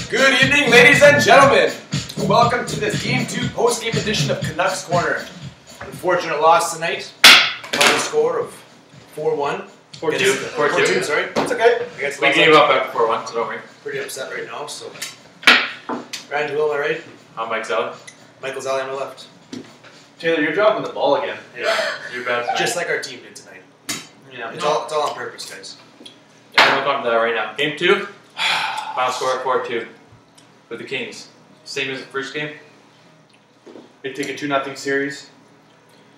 Good evening, ladies and gentlemen. Welcome to this Game 2 post-game edition of Canucks Corner. Unfortunate loss tonight. Final score of 4-1. 4-2. 4-2, sorry. It's okay. We gave up after 4-1, so don't worry. Pretty upset right now, so. Ryan Will, am I right? I'm Mike Zally. Michael Zally on my left. Taylor, you're dropping the ball again. Yeah. You're bad tonight. Just like our team did tonight. Yeah. It's all on purpose, guys. Yeah, we'll come to that right now. Game 2. Final score 4-2 with the Kings. Same as the first game. They take a 2-0 series.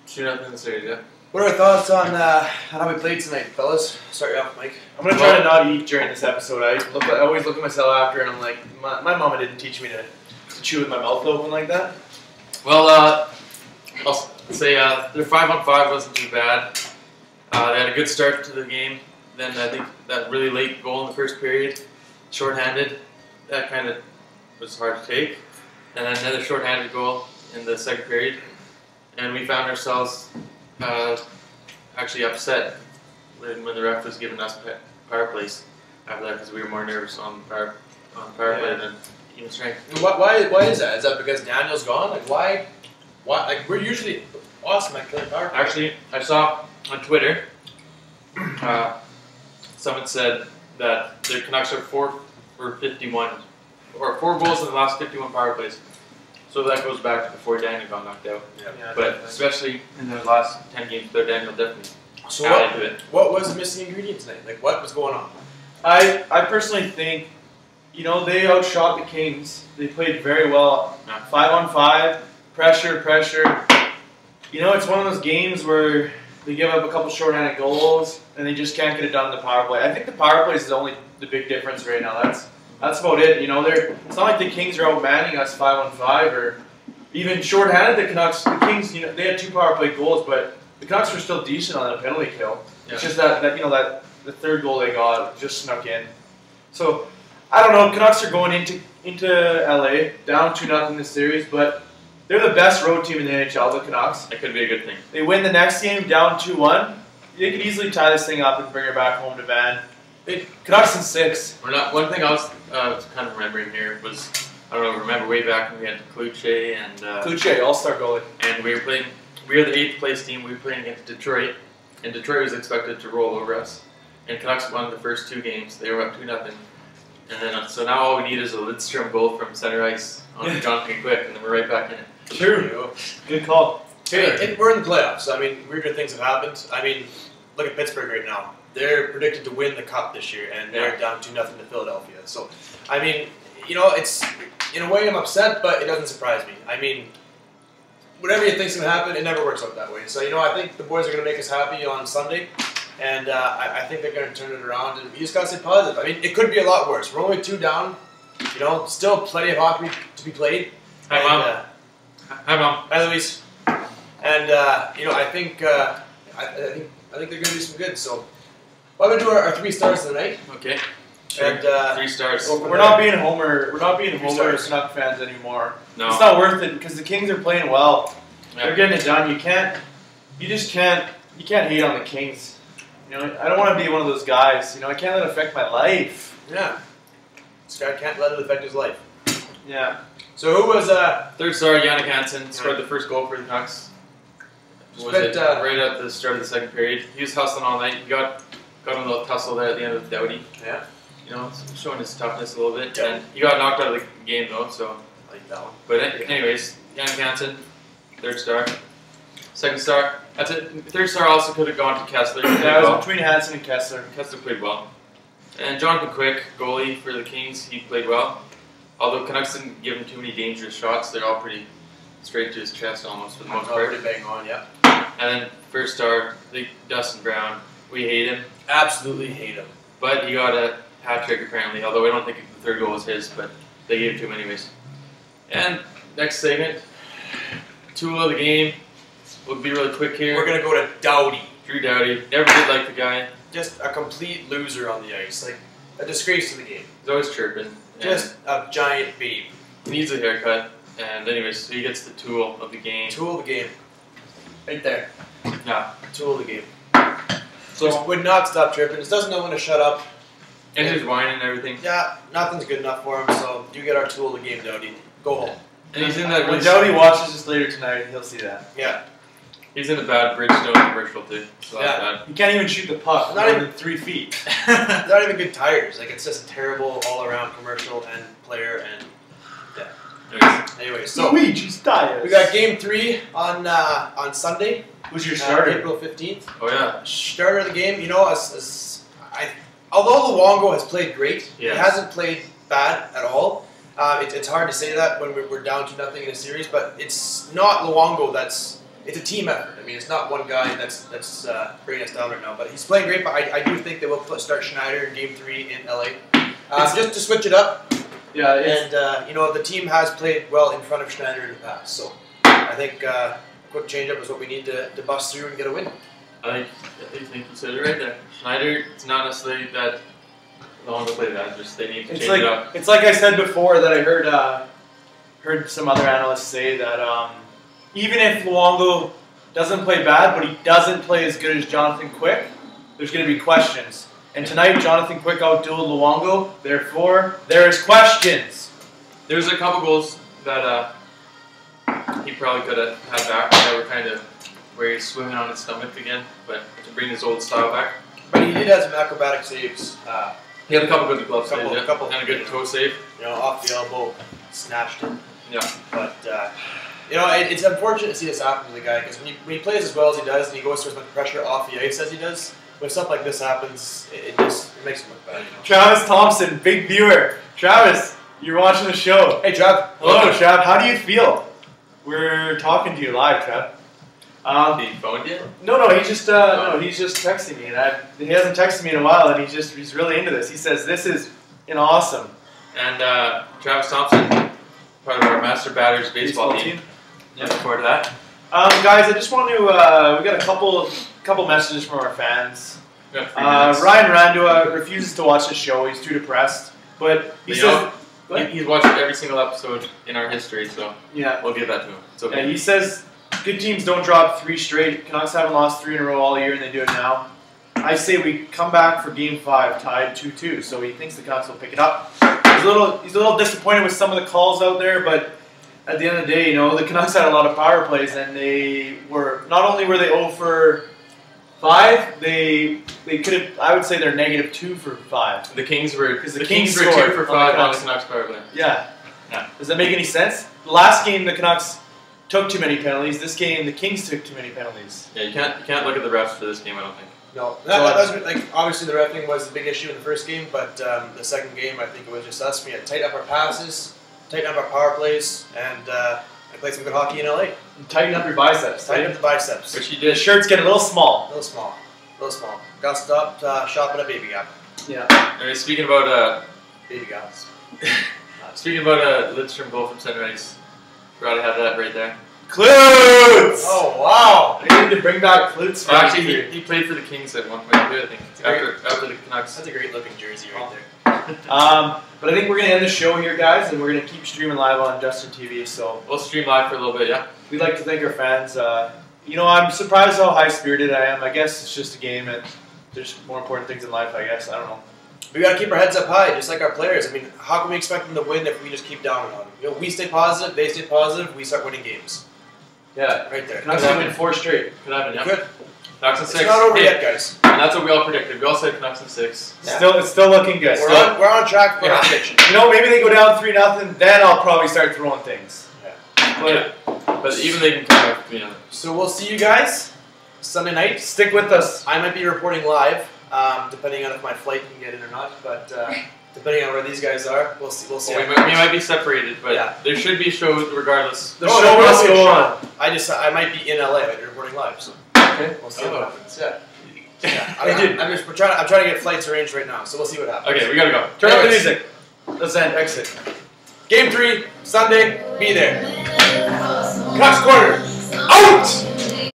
2-0 in the series, yeah. What are our thoughts on how we played tonight, fellas? Start you off, Mike. I'm gonna try to not eat during this episode. I always look at myself after, and I'm like, my mama didn't teach me to chew with my mouth open like that. Well, I'll say their 5-on-5 wasn't too bad. They had a good start to the game. Then I think that really late goal in the first period, shorthanded, that kind of was hard to take. And then another shorthanded goal in the second period. And we found ourselves actually upset when the ref was giving us power plays after that, because we were more nervous on power play than even strength. Why is that? Is that because Daniel's gone? Like why? Like we're usually awesome at killing power play. Actually, I saw on Twitter someone said that the Canucks are 4 for 51, or 4 goals in the last 51 power plays. So that goes back to before Daniel got knocked out. Yeah, but especially in the last 10 games, though, Daniel definitely so added to it. What was the missing ingredient tonight? Like what was going on? I personally think, you know, they outshot the Kings. They played very well. 5-on-5, pressure. You know, it's one of those games where they give up a couple shorthanded goals and they just can't get it done in the power play. I think the power play is only the big difference right now. That's about it. You know, it's not like the Kings are outmanning us 5-on-5 or even shorthanded. The Canucks, the Kings, you know, they had 2 power play goals, but the Canucks were still decent on a penalty kill. Yeah. It's just that you know that the third goal they got just snuck in. So I don't know. Canucks are going into LA down 2-0 in this series, but they're the best road team in the NHL. The Canucks. That could be a good thing. They win the next game down 2-1. They could easily tie this thing up and bring her back home to Van. Canucks in 6. One thing I was kind of remembering here was, I don't know, remember way back when we had Kluche and Kluche, all-star goalie. And we were the 8th place team. We were playing against Detroit, and Detroit was expected to roll over us. And Canucks won the first 2 games. They were up 2-0. And then so now all we need is a Lidstrom goal from center ice on Jonathan Quick, and then we're right back in it. True. Good call. Hey, we're in the playoffs. I mean, weirder things have happened. I mean, look at Pittsburgh right now. They're predicted to win the Cup this year, and they're down 2-0 to Philadelphia. So, I mean, you know, it's in a way I'm upset, but it doesn't surprise me. I mean, whatever you think's going to happen, it never works out that way. So, you know, I think the boys are going to make us happy on Sunday, and I think they're going to turn it around, and you just got to stay positive. I mean, it could be a lot worse. We're only 2 down, you know, still plenty of hockey to be played. Hi, Mom. Hi, Mom. Hi, Luis. And, you know, I think they're going to do some good, so. Why don't we do our 3 stars of the night? Okay. Sure. And, 3 stars. We're not being Homer Canuck fans anymore. No. It's not worth it because the Kings are playing well. Yeah. They're getting it done. You can't hate on the Kings. You know, I don't want to be one of those guys. You know, I can't let it affect my life. Yeah. This guy can't let it affect his life. Yeah. So who was 3rd star? Yannick Hansen scored the first goal for the Canucks. Right at the start of the second period. He was hustling all night. He got a little tussle there at the end with Doughty. Yeah. You know, showing his toughness a little bit. Yeah. And he got knocked out of the game though, so. I like that one. But anyways, Yannick Hansen, 3rd star. 2nd star, that's it. 3rd star also could have gone to Kessler. Yeah, it was between Hansen and Kessler. Kessler played well. And Jonathan Quick, goalie for the Kings, he played well. Although Canucks didn't give him too many dangerous shots, they're all pretty straight to his chest almost for the most part. Pretty bang on, yeah. And then 1st star, Dustin Brown. We hate him. Absolutely hate him. But he got a hat trick apparently, although I don't think the 3rd goal was his, but they gave it to him anyways. And next segment, tool of the game. We'll be really quick here. We're going to go to Doughty. Drew Doughty. Never did like the guy. Just a complete loser on the ice. Like, a disgrace to the game. He's always chirping. Just a giant babe. He needs a haircut. And anyways, so he gets the tool of the game. Tool of the game. Right there. Yeah. Tool of the game. So just would not stop chirping. Just doesn't know when to shut up. And there's wine and everything. Yeah, nothing's good enough for him, so you get our tool of the game, Dowdy. Go home. And he's in that When really Dowdy watches this later tonight, he'll see that. Yeah. He's in a bad Bridgestone commercial too. So Yeah. bad. He can't even shoot the puck Not more even- than 3 feet. Not even good tires. Like, it's just a terrible all-around commercial and player and Anyways, anyway. So Luigi's tires. we got Game 3 on Sunday. Who's your starter? April 15th. oh yeah. Starter of the game. You know, although Luongo has played great, Yes. he hasn't played bad at all. It's hard to say that when we're down to nothing in a series, but it's not Luongo it's a team effort. I mean, it's not one guy that's bringing us down right now. But he's playing great. But I do think they will start Schneider in Game 3 in LA, just to switch it up. Yeah, And you know, the team has played well in front of Schneider in the past. So I think a quick change-up is what we need to bust through and get a win. I think you said it right there. Schneider, it's not necessarily that Luongo played that. Just they need to change it up. It's like I said before that I heard some other analysts say that even if Luongo doesn't play bad, but he doesn't play as good as Jonathan Quick, there's going to be questions. And tonight, Jonathan Quick outdueled Luongo. Therefore, there is questions. There's a couple goals that he probably could have had back that were kind of where he's swimming on his stomach again, but to bring his old style back. But he did have some acrobatic saves. He had a couple good glove saves, Couple. and a good toe save. You know, off the elbow, snatched it. Yeah. But you know, it's unfortunate to see this happen to the guy because when he plays as well as he does and he goes through as much pressure off the ice as he does, when stuff like this happens, it makes him look bad. You know? Travis Thompson, big viewer. Travis, you're watching the show. Hey, Trav. Hello, Trav. How do you feel? We're talking to you live, Trav. He phoned you? No, he's just texting me, and he hasn't texted me in a while, and he's really into this. He says this is awesome. And Travis Thompson, part of our Master Batters baseball team. Yeah, looking forward to that. Guys, I just want to. We got a couple messages from our fans. We got 3 minutes. Ryan Randua refuses to watch the show. He's too depressed, but he says he's watched every single episode in our history, so yeah, we'll give that to him. It's okay. Yeah, he says good teams don't drop 3 straight. Canucks haven't lost 3 in a row all year, and they do it now. I say we come back for Game 5, tied 2-2. So he thinks the Canucks will pick it up. He's a little disappointed with some of the calls out there, but at the end of the day, the Canucks had a lot of power plays, and they were not only were they 0 for 5, they could have. I would say they're -2 for 5. The Kings were 2 scored for on 5 the on the Canucks power play. Yeah. Yeah. Does that make any sense? Last game, the Canucks took too many penalties. This game, the Kings took too many penalties. Yeah, you can't look at the refs for this game, I don't think. No, that was like obviously the reffing was the big issue in the first game, but the second game I think it was just us. We had to tighten up our passes, tighten up our power plays, and I played some good hockey in LA. And tighten up your biceps. Tighten up the biceps. Which he The did. shirt's getting a little small. A little small. Got stopped shopping at Baby Gap. Yeah. Anyway, speaking about Baby Gaps. Lidstrom goal from center ice, forgot I had that right there. Klutz! Oh wow! They need to bring back Klutz. Actually, he played for the Kings at one point too, I think. After the Canucks. That's a great looking jersey right there. But I think we're going to end the show here, guys, and we're going to keep streaming live on Justin TV. So We'll stream live for a little bit, yeah. we'd like to thank our fans. I'm surprised how high-spirited I am. I guess it's just a game, and there's more important things in life, I guess. I don't know. We got to keep our heads up high, just like our players. I mean, how can we expect them to win if we just keep down on them? We stay positive, they stay positive, we start winning games. Yeah. Right there. Canucks can win 4 straight. Could happen, yeah. Good. Canucks in 6. It's not over yet, guys. And that's what we all predicted. We all said Canucks in 6. Yeah. It's still looking good. We're on track for our prediction. Maybe they go down 3-0, then I'll probably start throwing things. Yeah. But even they can come back to me on it. So we'll see you guys Sunday night. Stick with us. I might be reporting live, depending on if my flight can get in or not. But depending on where these guys are, we'll see. Well, we might be separated, but Yeah. there should be shows regardless. The show must go on. I might be in LA. I might be reporting live. So Okay. we'll see what happens. Yeah. Hey, dude. I'm trying to get flights arranged right now. So we'll see what happens. Okay, we gotta go. Turn up the Anyways. music. Let's end. Exit. Game 3 Sunday. Be there. Canucks Corner. Out.